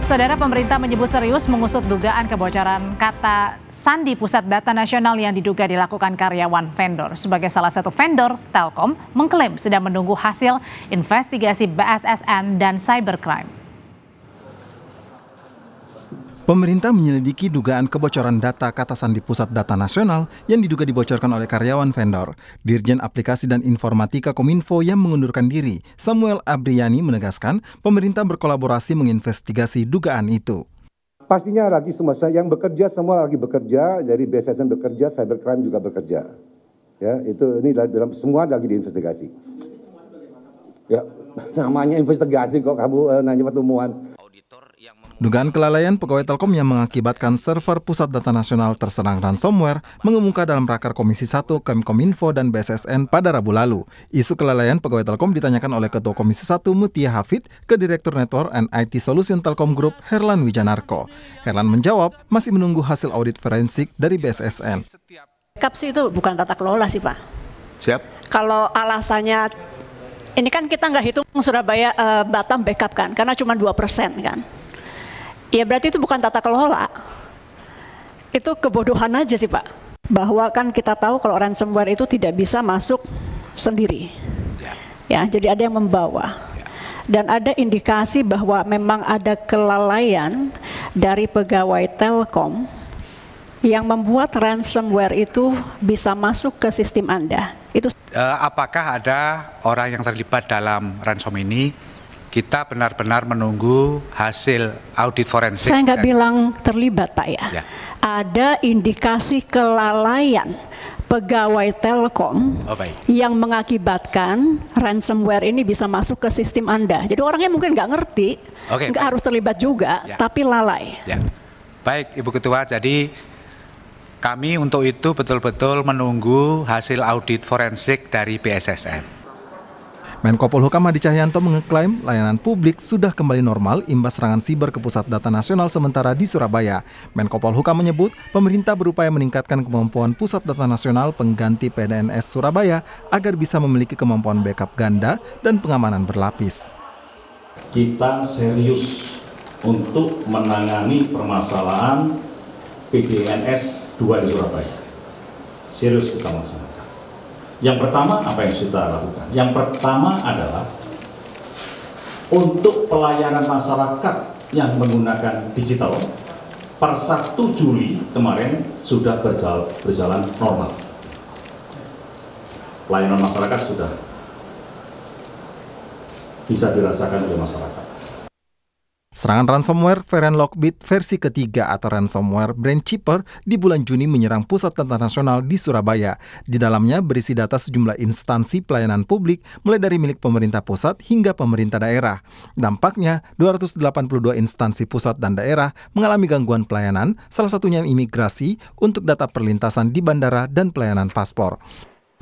Saudara, pemerintah menyebut serius mengusut dugaan kebocoran kata sandi Pusat Data Nasional yang diduga dilakukan karyawan vendor. Sebagai salah satu vendor, Telkom mengklaim sedang menunggu hasil investigasi BSSN dan cybercrime. Pemerintah menyelidiki dugaan kebocoran data kata sandi Pusat Data Nasional yang diduga dibocorkan oleh karyawan vendor. Dirjen Aplikasi dan Informatika Kominfo yang mengundurkan diri, Samuel Abriani, menegaskan pemerintah berkolaborasi menginvestigasi dugaan itu. Pastinya lagi semua yang bekerja semua lagi bekerja, dari BSSN bekerja, cybercrime juga bekerja. Ya, ini dalam semua lagi diinvestigasi. Ya, namanya investigasi kok kamu nanya pertemuan. Dugaan kelalaian pegawai Telkom yang mengakibatkan server Pusat Data Nasional terserang ransomware mengemuka dalam rakor Komisi 1 Kemkominfo dan BSSN pada Rabu lalu. Isu kelalaian pegawai Telkom ditanyakan oleh Ketua Komisi 1 Mutia Hafid ke Direktur Network and IT Solution Telkom Group Herlan Wijanarko. Herlan menjawab masih menunggu hasil audit forensik dari BSSN. Kapsi itu bukan tata kelola sih Pak. Siap. Kalau alasannya, ini kan kita nggak hitung Surabaya Batam backup kan, karena cuma 2% kan. Ya berarti itu bukan tata kelola, itu kebodohan aja sih Pak. Bahwa kan kita tahu kalau ransomware itu tidak bisa masuk sendiri, ya jadi ada yang membawa. Dan ada indikasi bahwa memang ada kelalaian dari pegawai Telkom yang membuat ransomware itu bisa masuk ke sistem Anda. Itu apakah ada orang yang terlibat dalam ransom ini? Kita benar-benar menunggu hasil audit forensik. Saya nggak bilang terlibat Pak ya. Ada indikasi kelalaian pegawai Telkom yang mengakibatkan ransomware ini bisa masuk ke sistem Anda. Jadi orangnya mungkin nggak ngerti, nggak harus terlibat juga, tapi lalai. Ya. Baik Ibu Ketua, jadi kami untuk itu betul-betul menunggu hasil audit forensik dari BSSN. Menko Polhukam Hadi Cahyanto mengeklaim layanan publik sudah kembali normal imbas serangan siber ke Pusat Data Nasional sementara di Surabaya. Menko Polhukam menyebut pemerintah berupaya meningkatkan kemampuan Pusat Data Nasional pengganti PDNS Surabaya agar bisa memiliki kemampuan backup ganda dan pengamanan berlapis. Kita serius untuk menangani permasalahan PDNS 2 di Surabaya. Serius kita laksanakan. Yang pertama, apa yang kita lakukan? Yang pertama adalah untuk pelayanan masyarakat yang menggunakan digital, per 1 Juli kemarin sudah berjalan normal. Pelayanan masyarakat sudah bisa dirasakan oleh masyarakat. Serangan ransomware varian Lockbit versi ketiga atau ransomware Brain Chipper di bulan Juni menyerang Pusat Data Nasional di Surabaya. Di dalamnya berisi data sejumlah instansi pelayanan publik mulai dari milik pemerintah pusat hingga pemerintah daerah. Dampaknya 282 instansi pusat dan daerah mengalami gangguan pelayanan, salah satunya imigrasi untuk data perlintasan di bandara dan pelayanan paspor.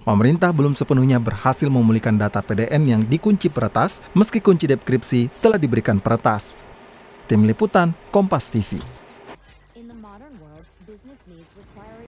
Pemerintah belum sepenuhnya berhasil memulihkan data PDN yang dikunci peretas meski kunci dekripsi telah diberikan peretas. Tim Liputan, Kompas TV.